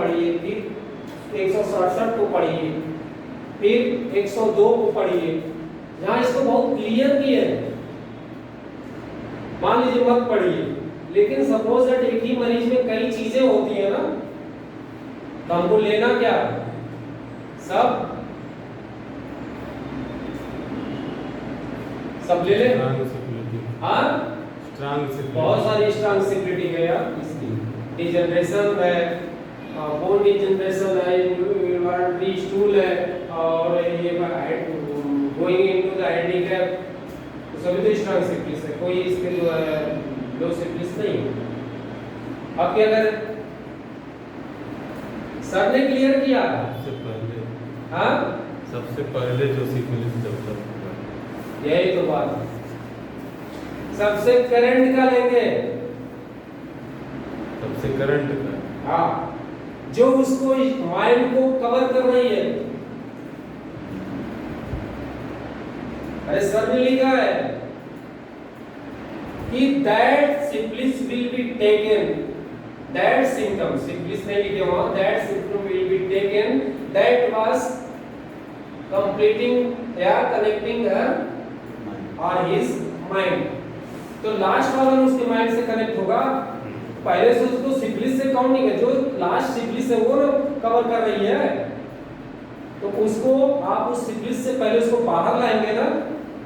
पढ़िए, फिर 167 को पढ़िए, फिर 102 को पढ़िए। यहाँ इसको बहुत क्लियर किए हैं, मान लीजिए मत पढ़िए, लेकिन सपोज दैट एक ही मरीज में कई चीजें होती है ना, तो हमको लेना क्या, सब ले ले। हाँ, बहुत सारी स्ट्रांसिबिलिटी है यार इसकी, डिजनरेशन है, बोन डिजनरेशन है, यूनिवर्सिटी स्टूल है, और ये गोइंग इनटू द हैंडीकैप, तो सभी तो स्ट्रांसिबिलिटी है, कोई इसके जो है लो सिम्पलिस नहीं है। अब क्या करें, सर ने क्लियर किया सबसे पहले, हाँ सबसे पहले जो सिफिलिस डेवलप हुआ, यही तो बात है। सबसे करंट का लेंगे, सबसे करंट का, हाँ, जो उसको माइंड को कवर कर रही है। अरे सर ने लिखा है कि दैट सिम्पलिस will be taken, that symptom, सिम्पलिस नहीं लिखे वहां, that symptom will be taken that was completing या कनेक्टिंग हर और हिज माइंड। तो लास्ट वाला उसके माइंड से कनेक्ट होगा, पहले से उसको सिफिलिस से काउंट नहीं है, जो लास्ट सिफिलिस है वो ना कवर कर रही है, तो उसको आप उस सिफिलिस से पहले उसको बाहर लाएंगे ना।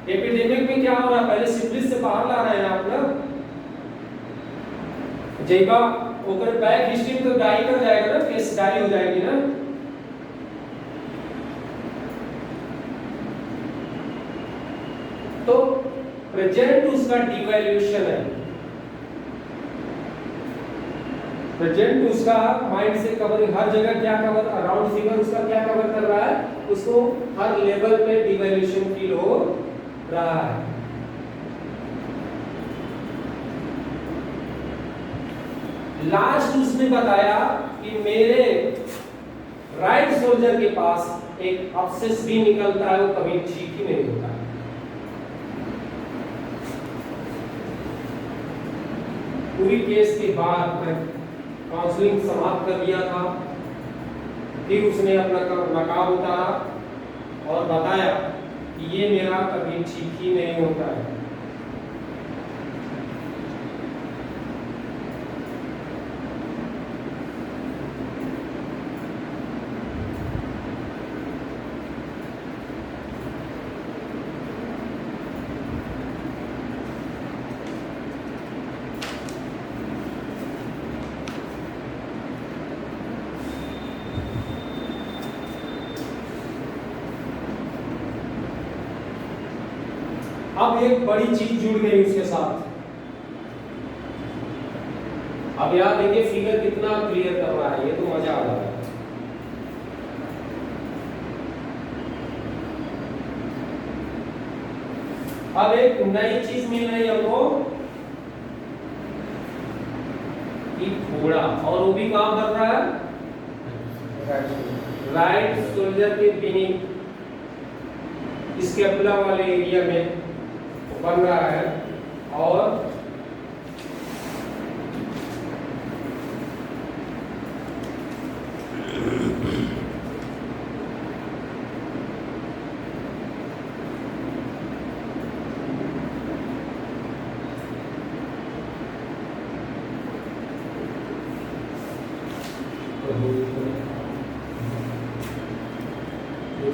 एपिडेमिक में क्या हो रहा है, पहले सिफिलिस से बाहर ला रहे हैं आप ना, जैबा ओकर बैक हिस्ट्री में तो डाई कर जाएगा ना, केस डाई हो जाएगी ना। तो प्रेजेंट उसका डिवैल्यूएशन है, प्रेजेंट उसका माइंड से कवर, हर जगह क्या कवर, अराउंड फिगर उसका क्या कवर कर रहा है, उसको हर लेवल पे डिवैल्यूएशन फील हो रहा है। लास्ट उसने बताया कि मेरे राइट शोल्डर के पास एक अब्सेस भी निकलता है, वो कभी ठीक ही नहीं होता। पूरी केस के बाद मैं काउंसलिंग समाप्त कर दिया था, फिर उसने अपना नकाब उतारा और बताया कि ये मेरा कभी ठीक ही नहीं होता है। अब एक बड़ी चीज जुड़ गई उसके साथ। अब यार देखिए फिगर कितना क्लियर कर रहा है, ये तो मजा आ रहा है। अब एक नई चीज मिल रही है हमको कि घोड़ा, और वो भी कहां बन रहा है, राइट शोल्डर के बीनीथ स्कैपुला वाले एरिया में बन रहा है। और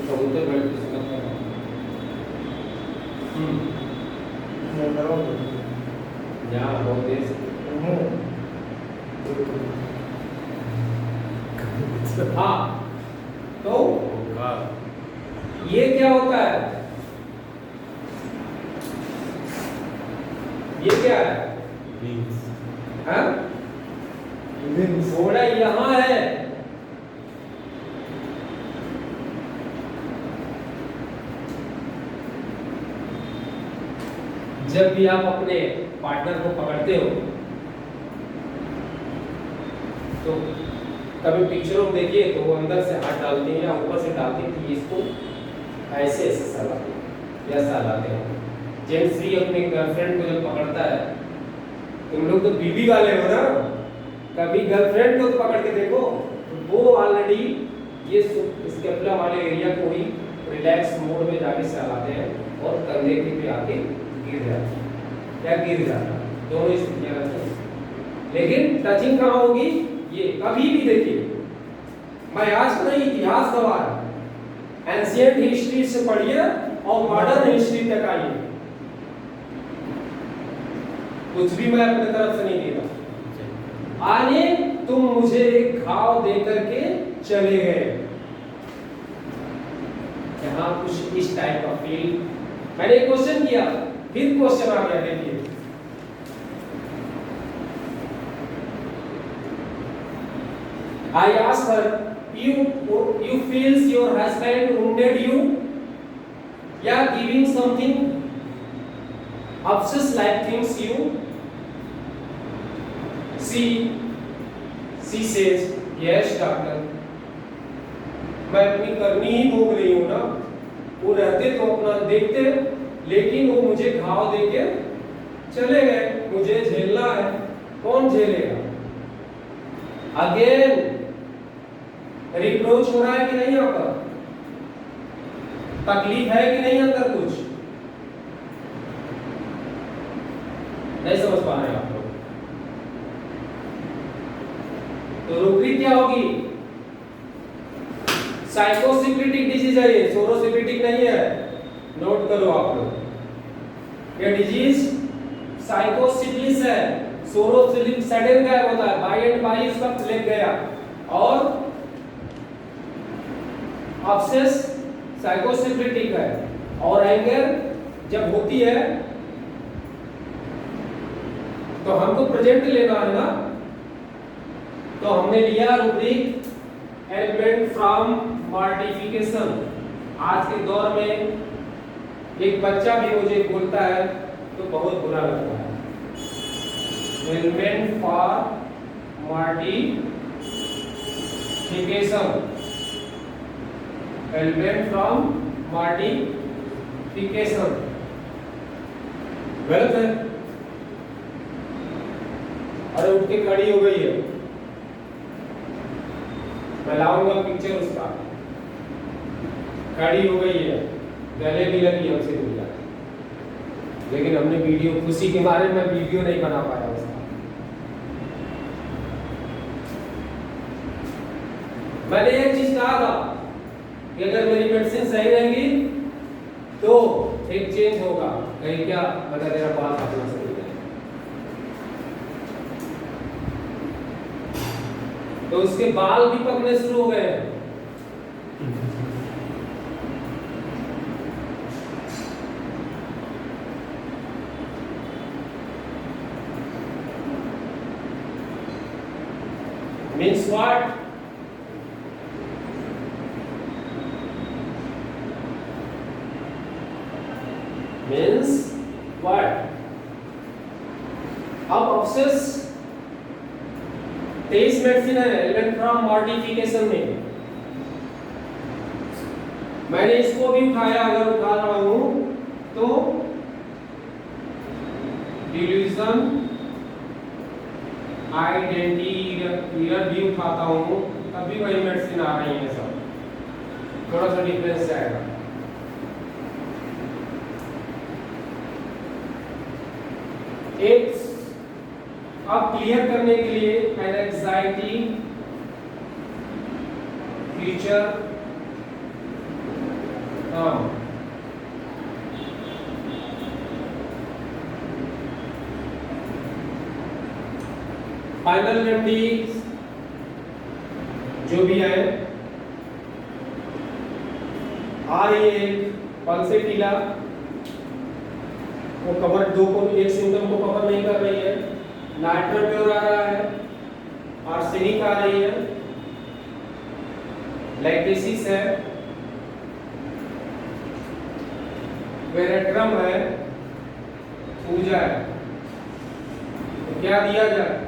कबूतर बैठ के समझ रहा है। यहाँ बहुत देर हाँ, तो ये क्या होता है, ये क्या है, हाँ? घोड़ा यहाँ है, जब भी आप अपने पार्टनर को पकड़ते हो तो कभी पिक्चरों में देखिए तो वो अंदर से हाथ डालते हैं या ऊपर से डालते हैं कि इसको ऐसे ऐसे सहलाते हैं या सहलाते हैं। जेंट्स भी अपने गर्लफ्रेंड को जब पकड़ता है, तुम लोग तो बीबी वाले हो ना, कभी गर्लफ्रेंड को तो पकड़ के देखो, वो ऑलरेडी ये स्कैपुला वाले एरिया को ही रिलैक्स मोड में जाके सहलाते हैं और कंधे के पे आके गिर जाते हैं, क्या गिर जाता है, दोनों स्थितियां रहती हैं। लेकिन टचिंग कहाँ होगी? ये कभी भी देखिए, मैं आज का नहीं इतिहास गवाह है, एंशिएंट हिस्ट्री से पढ़िए और मॉडर्न हिस्ट्री तक आइए, कुछ भी मैं अपने तरफ से नहीं दे रहा। आने तुम मुझे एक घाव दे करके चले गए, यहाँ कुछ इस टाइप का फील। मैंने क्वेश्चन किया, फिर क्वेश्चन आ गया, देखिए I asked her, you feels your husband wounded you? Yeah, giving something obsess like things you? She says, yes doctor. मैं अपनी करनी ही भोग रही हूँ ना, वो रहते तो अपना देखते, लेकिन वो मुझे घाव देके चले गए, मुझे झेलना है, कौन झेलेगा? अगेन रिप्रोच हो रहा है कि नहीं? यहाँ पर तकलीफ है कि नहीं? अंदर कुछ नहीं समझ पा रहे आप लोग, तो रुकरी क्या होगी? साइकोसिक्लिटिक डिजीज है ये, सोरोसिक्लिटिक नहीं है, नोट करो आप लोग। ये डिजीज साइकोसिक्लिस है, सोरोसिक्लिक सडन गायब होता है, बाई एंड बाई उसका लग गया, और ऑब्सेस साइकोसिक्लिटिक है। और एंगर जब होती है तो हमको प्रेजेंट लेना है ना, तो हमने लिया रूब्रिक एलिमेंट फ्रॉम मॉर्टिफिकेशन। आज के दौर में एक बच्चा भी मुझे बोलता है तो बहुत बुरा लगता है, element for mortification, element from mortification, गलत है। अरे उठ के खड़ी हो गई है, मैं लाऊंगा पिक्चर उसका, खड़ी हो गई है, गले भी लगी हमसे दूर जाके, लेकिन हमने वीडियो, खुशी के मारे में वीडियो नहीं बना पाया उसका। मैंने एक चीज कहा था कि अगर मेरी मेडिसिन सही रहेगी तो एक चेंज होगा, कहीं क्या बता तेरा बात अपना सही है, तो उसके बाल भी पकने शुरू हो गए। Means what? Means what? अब ऑब्सेस 23 मेडिसिन है एलिमेंट फ्रॉम मॉर्टिफिकेशन में, मैंने इसको भी उठाया, अगर उठा रहा हूं तो डिल्यूजन आइडेंटिटी भी उठाता हूं, तभी वही मेडिसिन आ रही है, सब थोड़ा सा डिफरेंस आएगा। एक अब क्लियर करने के लिए एंजाइटी फ्यूचर फाइनल रेमेडी जो भी है आ रही है, पल्सेटिला वो कवर दो को एक सिम्टम को कवर नहीं कर रही है, नाइट्रोप्योर आ रहा है, आर्सेनिक आ रही है, लैक्टेसिस है, वेरेट्रम है, पूजा है, तो क्या दिया जाए?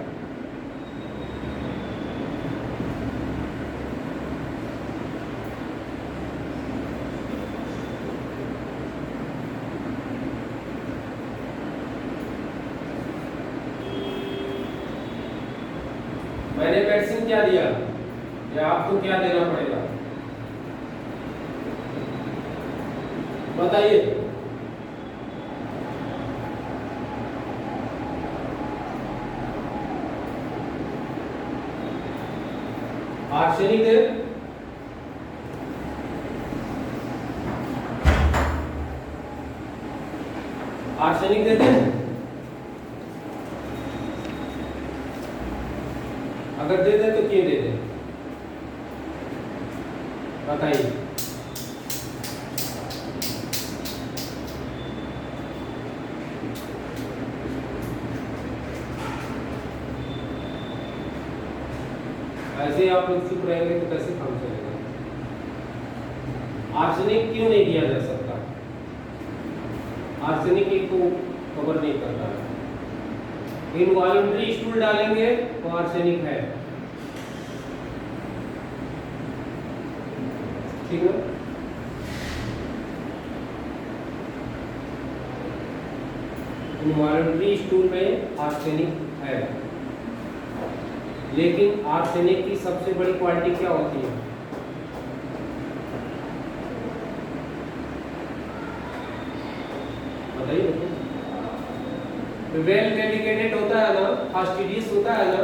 मैंने मेडिसिन क्या दिया? या आपको क्या देना पड़ेगा बताइए। आर्सेनिक दे, आर्सेनिक दे दे, अगर दे दे तो क्यों दे दे बताइए। ऐसे ही आप लोग चुप रहेंगे तो कैसे काम चलेगा। आर्सेनिक क्यों नहीं दिया जा सकता? आर्सेनिक एक को कवर नहीं करता है। इनवॉलंटरी स्टूल डालेंगे तो आर्सेनिक है, ठीक है। इनवॉलंटरी स्टूल में आर्सेनिक है, लेकिन आर्सेनिक की सबसे बड़ी क्वालिटी क्या होती है? बताइए। वेल डेडिकेटेड होता है ना, फास्टिडियस होता है ना,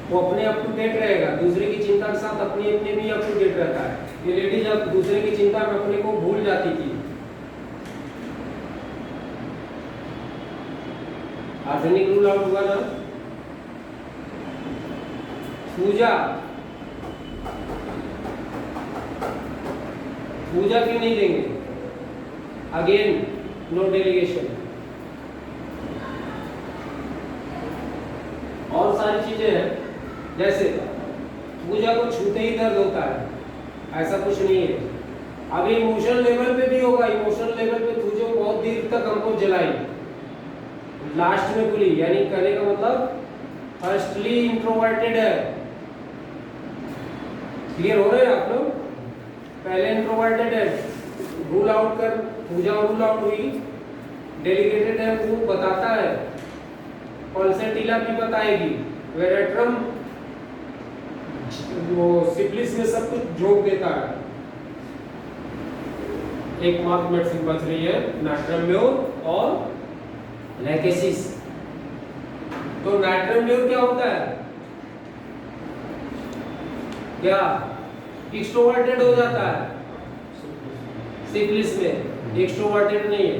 वो अपने अप टू डेट रहेगा, दूसरे की चिंता के साथ अपनी अपने भी अप टू डेट रहता है। ये लेडीज अब दूसरे की चिंता में अपने को भूल जाती थी। आर्सेनिक रूल आउट हुआ ना। पूजा, पूजा क्यों नहीं देंगे? Again no delegation. और सारी चीजें हैं, जैसे पूजा को छूते ही दर्द होता है, ऐसा कुछ नहीं है। अब इमोशनल लेवल पे भी होगा। इमोशनल लेवल पे पूजा बहुत देर तक हमको जलाई, लास्ट में खुली, यानी कहने का मतलब फर्स्टली इंट्रोवर्टेड है। क्लियर हो रहे हैं आप लोग? पहले इंट्रोवर्टेड है, रूल आउट कर, पूजा रूल आउट हुई, डेलीगेटेड है, वो बताता है, पल्सेटिला भी बताएगी, वेरेट्रम वो सिप्लिस में सब कुछ झोंक देता है। एक मात्र मेडिसिन बच रही है, नाइट्रम्योर और लैकेसिस। तो नाइट्रम्योर क्या होता है? क्या एक्सट्रोवर्टेड हो जाता है सिप्लिस में, एक्सट्रोवर्टेड नहीं है।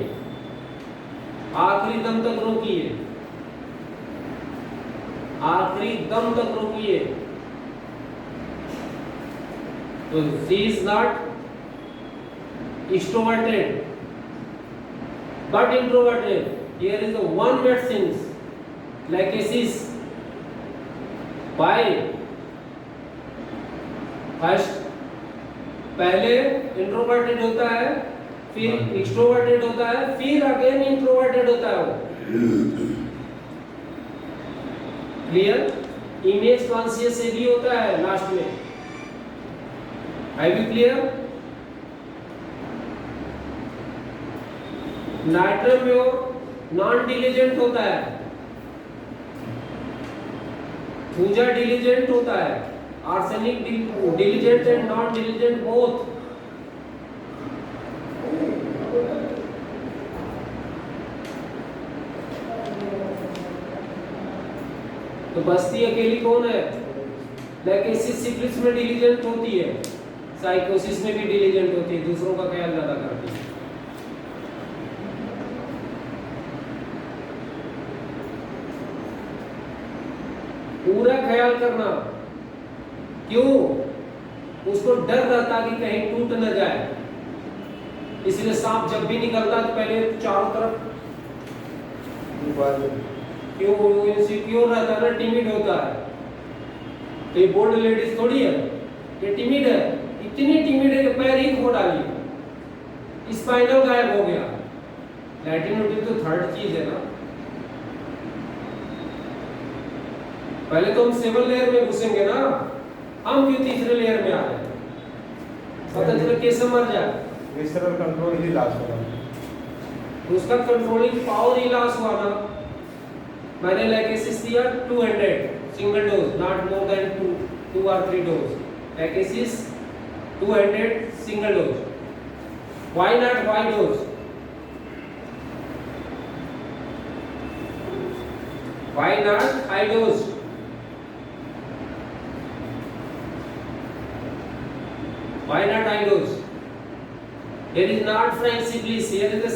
आखिरी दम तक रोकिए, आखिरी दम तक रोकिए। तो she is not extroverted but introverted. Here is the one medicine, Lachesis. Why? First, पहले इंट्रोवर्टेड होता है, फिर एक्सट्रोवर्टेड होता है, फिर अगेन इंट्रोवर्टेड होता है वो। क्लियर? इमेज कॉन्शियस से भी होता है लास्ट में। Are you clear? नाइट्रम्योर नॉन डिलीजेंट होता है, पूजा डिलीजेंट होता है। Arsenic diligent and non diligent both. तो बस्ती अकेली कौन है? लैकेसिस सिप्लिस में डिलीजेंट होती है, साइकोसिस में भी डिलीजेंट होती है, दूसरों का ख्याल ज्यादा करती है। पूरा ख्याल करना। क्यों? उसको डर रहता कि कहीं टूट न जाए, इसलिए सांप जब भी निकलता तो पहले चारों तरफ क्यों इनसिक्योर रहता है ना, टिमिड होता है। तो ये बोल्ड लेडीज थोड़ी है, ये टिमिड है, इतनी टिमिड है कि पैर ही खो डाली, स्पाइनल गायब हो गया। लैटिन तो थर्ड चीज है ना। पहले तो हम 7 लेयर में घुसेंगे ना, हम क्यों तीसरे लेयर में आ रहे हैं? पता चला कैसे मर जाए, विसरल कंट्रोल ही लॉस होगा, तो उसका कंट्रोलिंग पावर ही लॉस हुआ ना। मैंने लाइकेसिस दिया 200 single dose, not more than 2 or 3 dose, लाइकेसिस 200 single dose. Why not high dose? Why not high dose? Why not high dose? Here is not French syphilis, here is the